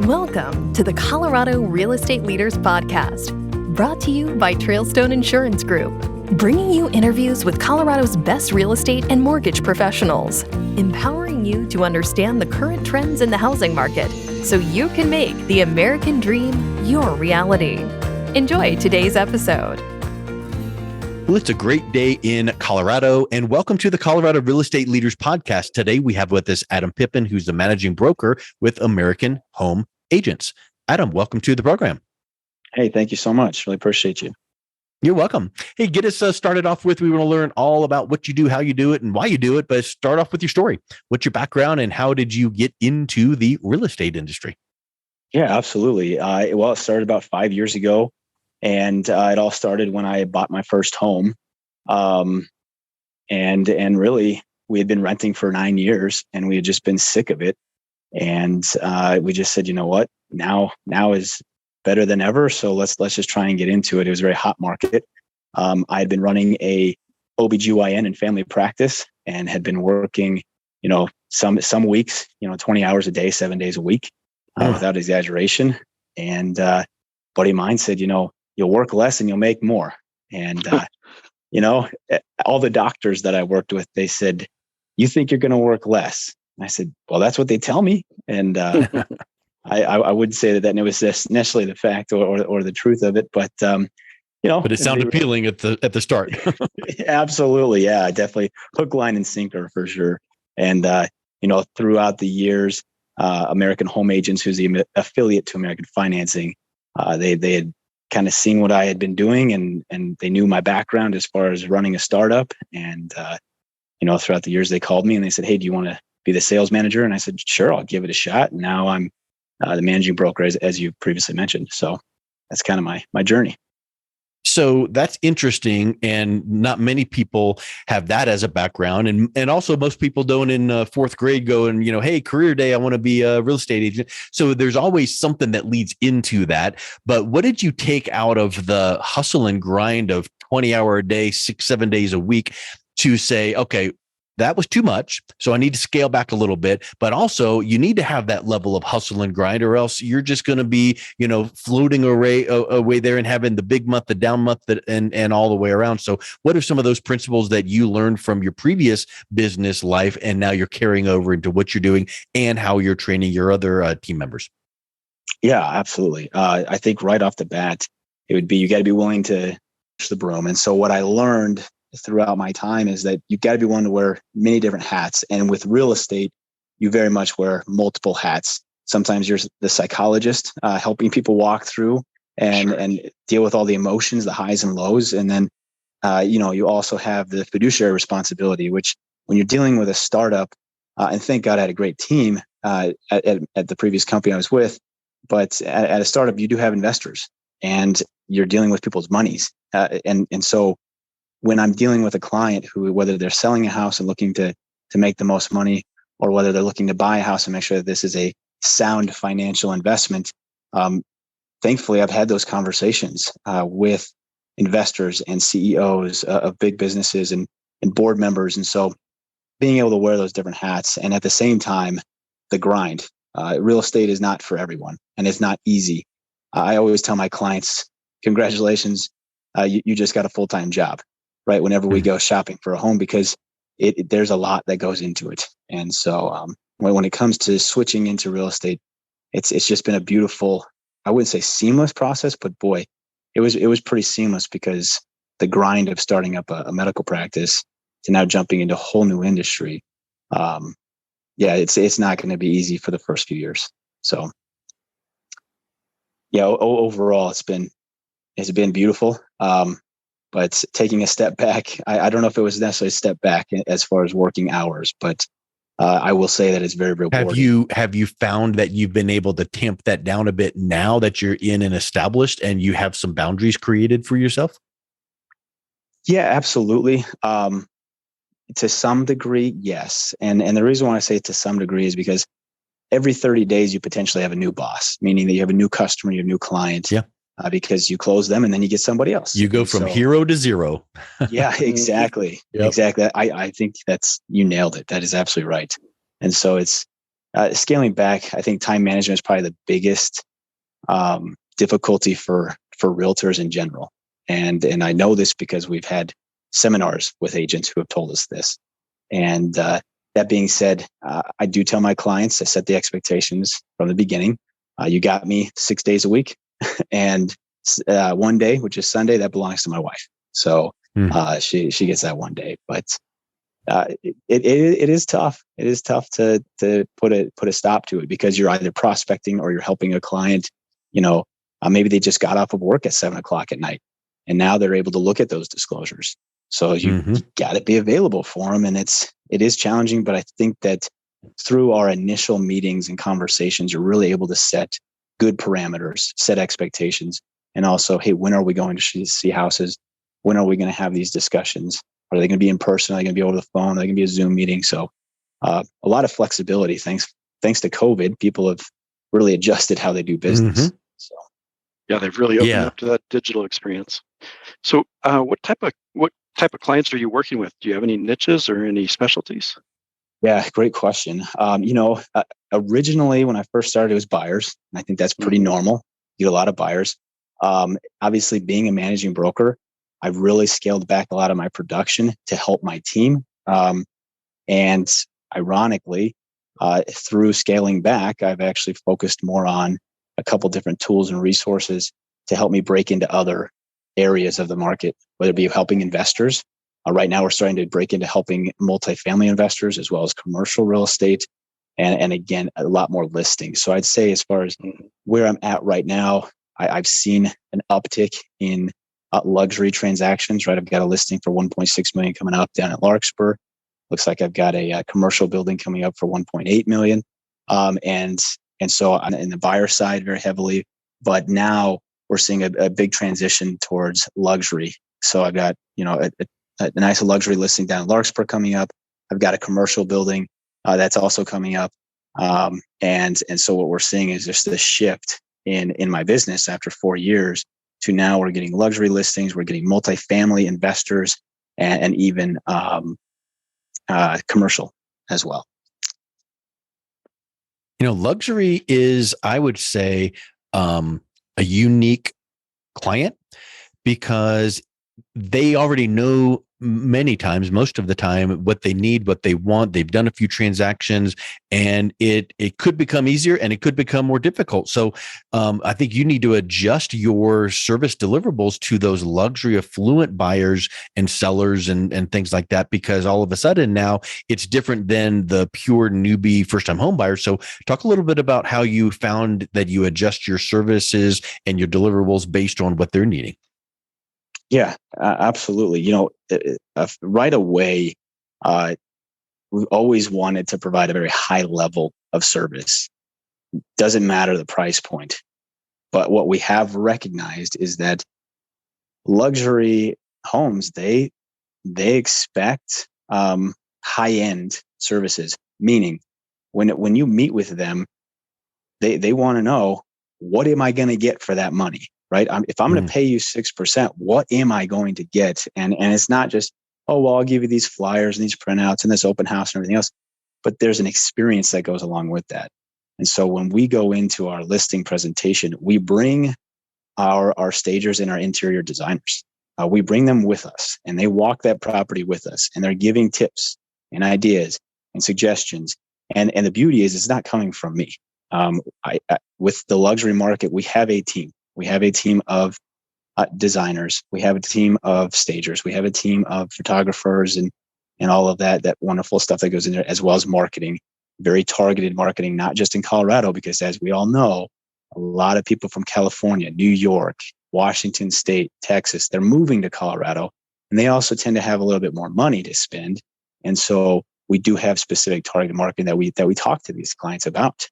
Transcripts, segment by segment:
Welcome to the Colorado Real Estate Leaders Podcast, brought to you by Trailstone Insurance Group, bringing you interviews with Colorado's best real estate and mortgage professionals, empowering you to understand the current trends in the housing market so you can make the American dream your reality. Enjoy today's episode. Well, it's a great day in Colorado, and welcome to the Colorado Real Estate Leaders Podcast. Today, we have with us Adam Pippin, who's the managing broker with American Home Agents. Adam, welcome to the program. Hey, thank you so much. Really appreciate you. You're welcome. Hey, get us started off with, we want to learn all about what you do, how you do it, and why you do it, but start off with your story. What's your background, and how did you get into the real estate industry? Yeah, absolutely. It started about 5 years ago. And it all started when I bought my first home. And really, we had been renting for 9 years and we had just been sick of it. And we just said, you know what, now is better than ever. So let's just try and get into it. It was a very hot market. I had been running a OBGYN and family practice and had been working, some weeks, 20 hours a day, 7 days a week, without exaggeration. And buddy of mine said, you'll work less and you'll make more. And, all the doctors that I worked with, they said, you think you're going to work less? And I said, well, that's what they tell me. And I wouldn't say that it was necessarily the fact or the truth of it, but, but it sounded appealing at the start. Absolutely. Yeah, definitely hook, line, and sinker for sure. And, throughout the years, American Home Agents, who's the affiliate to American Financing, they had kind of seen what I had been doing and they knew my background as far as running a startup. And, throughout the years they called me and they said, hey, do you want to be the sales manager? And I said, sure, I'll give it a shot. And now I'm the managing broker as you previously mentioned. So that's kind of my journey. So that's interesting. And not many people have that as a background. And also most people don't in fourth grade go and, hey, career day, I want to be a real estate agent. So there's always something that leads into that. But what did you take out of the hustle and grind of 20-hour a day, 6-7 days a week to say, okay, that was too much. So I need to scale back a little bit, but also you need to have that level of hustle and grind, or else you're just going to be, floating away there and having the big month, the down month, and all the way around. So what are some of those principles that you learned from your previous business life and now you're carrying over into what you're doing and how you're training your other team members? Yeah, absolutely. I think right off the bat, it would be, you got to be willing to push the broom. And so what I learned throughout my time is that you got to be willing to wear many different hats. And with real estate, you very much wear multiple hats. Sometimes you're the psychologist, helping people walk through and deal with all the emotions, the highs and lows. And then, you also have the fiduciary responsibility, which when you're dealing with a startup, and thank God I had a great team at the previous company I was with, but at a startup, you do have investors and you're dealing with people's monies. And so when I'm dealing with a client who, whether they're selling a house and looking to make the most money, or whether they're looking to buy a house and make sure that this is a sound financial investment, thankfully, I've had those conversations with investors and CEOs of big businesses and board members. And so being able to wear those different hats and at the same time, the grind. Real estate is not for everyone and it's not easy. I always tell my clients, congratulations, you just got a full-time job. Right, whenever we go shopping for a home, because there's a lot that goes into it. And so when it comes to switching into real estate, it's just been a beautiful, I wouldn't say seamless process, but boy, it was pretty seamless, because the grind of starting up a medical practice to now jumping into a whole new industry. It's not going to be easy for the first few years. So yeah, overall it's been beautiful. But taking a step back, I don't know if it was necessarily a step back as far as working hours, but I will say that it's very rewarding. Have you found that you've been able to tamp that down a bit now that you're in and established and you have some boundaries created for yourself? Yeah, absolutely. To some degree, yes. And the reason why I say to some degree is because every 30 days you potentially have a new boss, meaning that you have a new customer, you have a new client. Yeah. Because you close them and then you get somebody else. You go from hero to zero. Yeah, exactly. Yep. Exactly. I think you nailed it. That is absolutely right. And so it's Scaling back, I think time management is probably the biggest difficulty for realtors in general. And I know this because we've had seminars with agents who have told us this. And that being said, I do tell my clients, I set the expectations from the beginning. You got me 6 days a week, and one day, which is Sunday, that belongs to my wife. So she gets that one day. But it is tough. It is tough to put a stop to it, because you're either prospecting or you're helping a client. Maybe they just got off of work at 7:00 at night, and now they're able to look at those disclosures. So you got to be available for them, and it is challenging. But I think that through our initial meetings and conversations, you're really able to set good parameters, set expectations, and also, hey, when are we going to see houses? When are we going to have these discussions? Are they going to be in person? Are they going to be over the phone? Are they going to be a Zoom meeting? So a lot of flexibility. Thanks to COVID, people have really adjusted how they do business. So yeah, they've really opened up to that digital experience. So what type of clients are you working with? Do you have any niches or any specialties? Yeah, great question. Originally, when I first started, it was buyers. And I think that's pretty normal. You get a lot of buyers. Obviously, being a managing broker, I've really scaled back a lot of my production to help my team. And ironically, through scaling back, I've actually focused more on a couple different tools and resources to help me break into other areas of the market, whether it be helping investors. Right now, we're starting to break into helping multifamily investors as well as commercial real estate, and again, a lot more listings. So I'd say, as far as where I'm at right now, I've seen an uptick in luxury transactions. Right, I've got a listing for 1.6 million coming up down at Larkspur. Looks like I've got a commercial building coming up for 1.8 million. And so I'm in the buyer side very heavily, but now we're seeing a big transition towards luxury. So I've got a nice luxury listing down at Larkspur coming up. I've got a commercial building that's also coming up. And so what we're seeing is just this shift in my business after 4 years to now we're getting luxury listings, we're getting multifamily investors, and even commercial as well. Luxury is, I would say, a unique client, because they already know many times, most of the time, what they need, what they want. They've done a few transactions, and it could become easier and it could become more difficult. So I think you need to adjust your service deliverables to those luxury affluent buyers and sellers and things like that, because all of a sudden now it's different than the pure newbie first-time home buyer. So talk a little bit about how you found that you adjust your services and your deliverables based on what they're needing. Yeah, absolutely. Right away, we always wanted to provide a very high level of service. Doesn't matter the price point. But what we have recognized is that luxury homes, they expect high-end services, meaning when you meet with them, they want to know, what am I going to get for that money? Right? If I'm going to pay you 6%, what am I going to get? And it's not just, oh, well, I'll give you these flyers and these printouts and this open house and everything else, but there's an experience that goes along with that. And so when we go into our listing presentation, we bring our stagers and our interior designers. We bring them with us, and they walk that property with us, and they're giving tips and ideas and suggestions. And the beauty is, it's not coming from me. With the luxury market, we have a team. We have a team of designers. We have a team of stagers. We have a team of photographers and all of that wonderful stuff that goes in there, as well as marketing, very targeted marketing, not just in Colorado, because as we all know, a lot of people from California, New York, Washington State, Texas, they're moving to Colorado, and they also tend to have a little bit more money to spend. And so we do have specific targeted marketing that we talk to these clients about.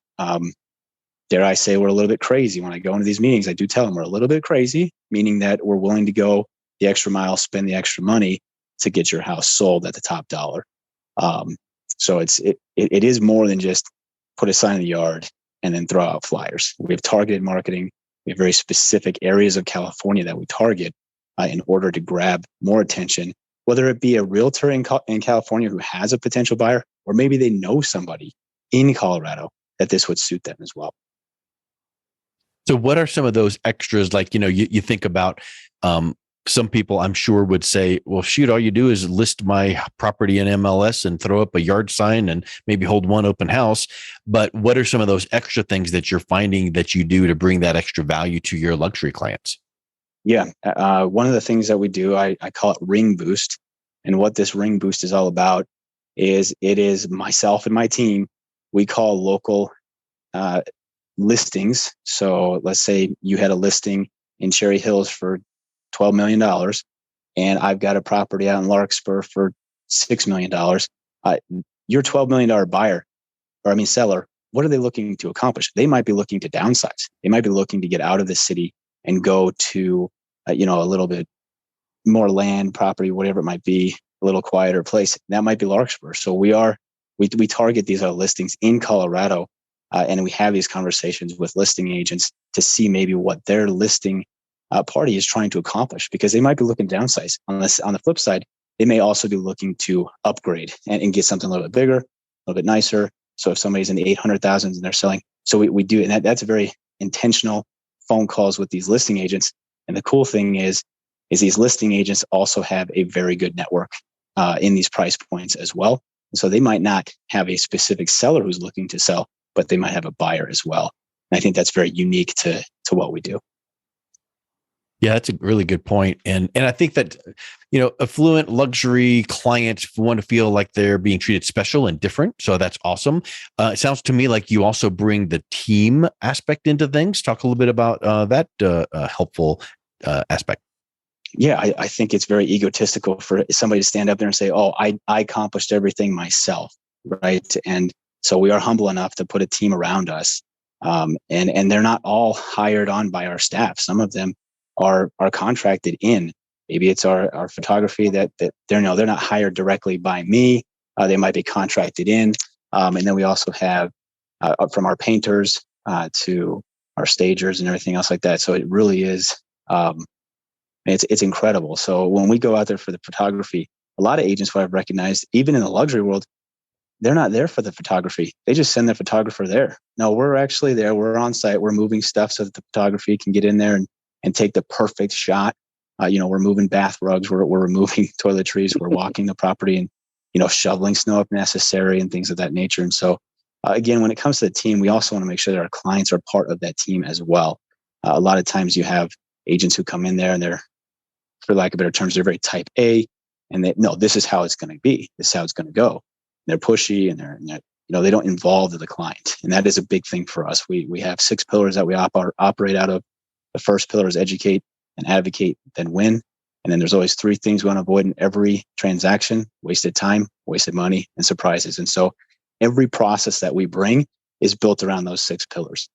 Dare I say, we're a little bit crazy. When I go into these meetings, I do tell them we're a little bit crazy, meaning that we're willing to go the extra mile, spend the extra money to get your house sold at the top dollar. So it is more than just put a sign in the yard and then throw out flyers. We have targeted marketing. We have very specific areas of California that we target in order to grab more attention, whether it be a realtor in California who has a potential buyer, or maybe they know somebody in Colorado, that this would suit them as well. So what are some of those extras? Like, you think about, some people I'm sure would say, well, shoot, all you do is list my property in MLS and throw up a yard sign and maybe hold one open house. But what are some of those extra things that you're finding that you do to bring that extra value to your luxury clients? Yeah. One of the things that we do, I call it Ring Boost. And what this Ring Boost is all about is it is myself and my team. We call local listings. So let's say you had a listing in Cherry Hills for $12 million, and I've got a property out in Larkspur for $6 million. Your $12 million buyer, seller, what are they looking to accomplish? They might be looking to downsize. They might be looking to get out of the city and go to, a little bit more land, property, whatever it might be, a little quieter place. That might be Larkspur. So we target these listings in Colorado, and we have these conversations with listing agents to see maybe what their listing party is trying to accomplish, because they might be looking to downsize. On the flip side, they may also be looking to upgrade and get something a little bit bigger, a little bit nicer. So if somebody's in the 800,000s and they're selling, so we do, and that's a very intentional phone calls with these listing agents. And the cool thing is these listing agents also have a very good network in these price points as well. And so they might not have a specific seller who's looking to sell, but they might have a buyer as well. And I think that's very unique to what we do. Yeah, that's a really good point. And I think that, affluent luxury clients want to feel like they're being treated special and different. So that's awesome. It sounds to me like you also bring the team aspect into things. Talk a little bit about that helpful aspect. Yeah, I think it's very egotistical for somebody to stand up there and say, oh, I accomplished everything myself, right? And so we are humble enough to put a team around us. And they're not all hired on by our staff. Some of them are contracted in. Maybe it's our photography that they're not hired directly by me. They might be contracted in. And then we also have from our painters to our stagers and everything else like that. So it really is, it's incredible. So when we go out there for the photography, a lot of agents, what I've recognized, even in the luxury world, they're not there for the photography. They just send the photographer there. No, we're actually there. We're on site. We're moving stuff so that the photography can get in there and take the perfect shot. We're moving bath rugs. We're removing toiletries. We're walking the property and, shoveling snow if necessary and things of that nature. And so, again, when it comes to the team, we also want to make sure that our clients are part of that team as well. A lot of times you have agents who come in there and they're, for lack of better terms, they're very type A, and this is how it's going to be. This is how it's going to go. They're pushy and they're they don't involve the client. And that is a big thing for us. We have 6 pillars that we operate out of. The first pillar is educate and advocate, then win. And then there's always 3 things we want to avoid in every transaction: wasted time, wasted money, and surprises. And so every process that we bring is built around those 6 pillars.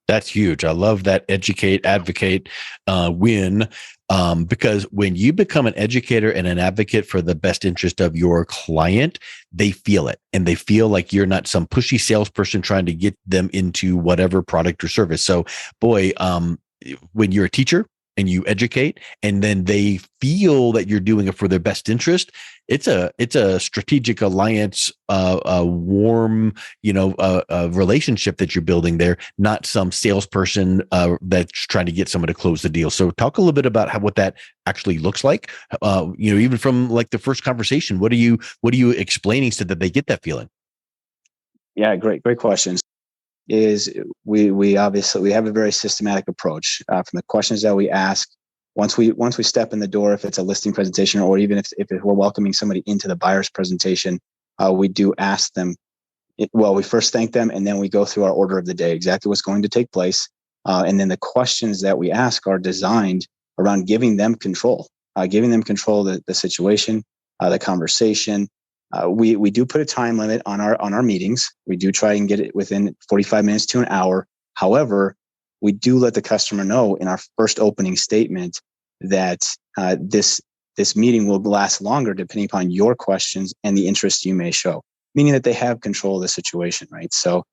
That's huge. I love that educate, advocate, win. Because when you become an educator and an advocate for the best interest of your client, they feel it, and they feel like you're not some pushy salesperson trying to get them into whatever product or service. So, boy, when you're a teacher and you educate, and then they feel that you're doing it for their best interest, it's a strategic alliance, a warm, relationship that you're building there, not some salesperson that's trying to get someone to close the deal. So talk a little bit about what that actually looks like. Even from like the first conversation, what are you explaining so that they get that feeling? Yeah, great questions. Is we obviously have a very systematic approach from the questions that we ask. Once we step in the door, if it's a listing presentation, or even if we're welcoming somebody into the buyer's presentation, we do ask them. We first thank them, and then we go through our order of the day, exactly what's going to take place, and then the questions that we ask are designed around giving them control of the situation, the conversation. We do put a time limit on our meetings. We do try and get it within 45 minutes to an hour. However, we do let the customer know in our first opening statement that this meeting will last longer depending upon your questions and the interest you may show, meaning that they have control of the situation, right? So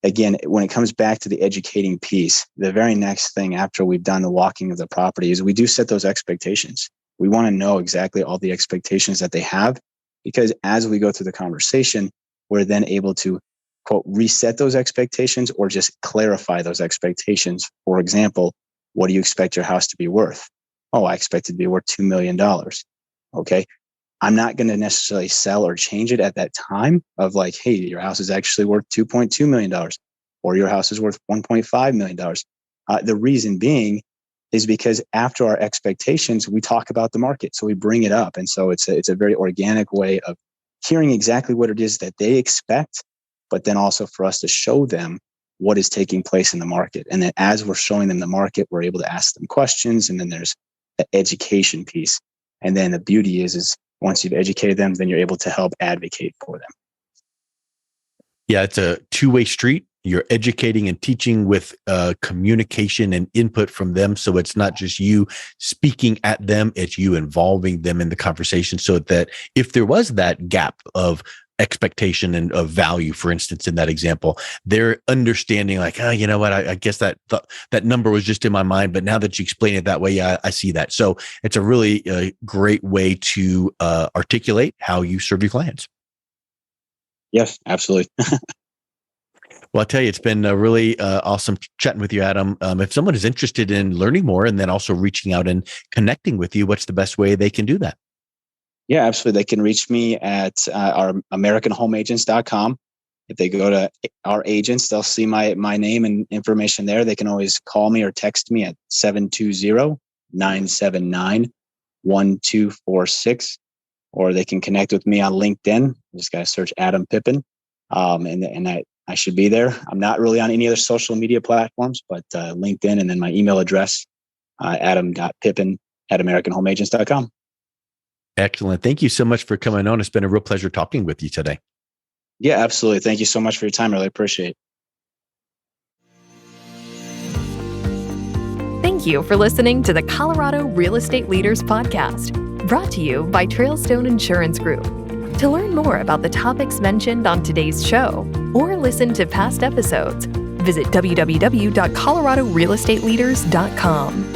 again, when it comes back to the educating piece, the very next thing after we've done the walking of the property is we do set those expectations. We want to know exactly all the expectations that they have, because as we go through the conversation, we're then able to, quote, reset those expectations or just clarify those expectations. For example, what do you expect your house to be worth? Oh, I expect it to be worth $2 million. Okay. I'm not going to necessarily sell or change it at that time of like, hey, your house is actually worth $2.2 million or your house is worth $1.5 million. The reason being is because after our expectations, we talk about the market. So we bring it up. And so it's a very organic way of hearing exactly what it is that they expect, but then also for us to show them what is taking place in the market. And then as we're showing them the market, we're able to ask them questions. And then there's the education piece. And then the beauty is once you've educated them, then you're able to help advocate for them. Yeah, it's a two-way street. You're educating and teaching with communication and input from them. So it's not just you speaking at them, it's you involving them in the conversation so that if there was that gap of expectation and of value, for instance, in that example, they're understanding like, oh, you know what, I guess that number was just in my mind, but now that you explain it that way, yeah, I see that. So it's a really great way to articulate how you serve your clients. Yes, absolutely. Well, I'll tell you, it's been really awesome chatting with you, Adam. If someone is interested in learning more and then also reaching out and connecting with you, what's the best way they can do that? Yeah, absolutely. They can reach me at our AmericanHomeAgents.com. If they go to our agents, they'll see my name and information there. They can always call me or text me at 720-979-1246, or they can connect with me on LinkedIn. Just got to search Adam Pippin, and I should be there. I'm not really on any other social media platforms, but LinkedIn, and then my email address, adam.pippin@AmericanHomeAgents.com. Excellent. Thank you so much for coming on. It's been a real pleasure talking with you today. Yeah, absolutely. Thank you so much for your time. I really appreciate it. Thank you for listening to the Colorado Real Estate Leaders Podcast, brought to you by Trailstone Insurance Group. To learn more about the topics mentioned on today's show or listen to past episodes, visit www.coloradorealestateleaders.com.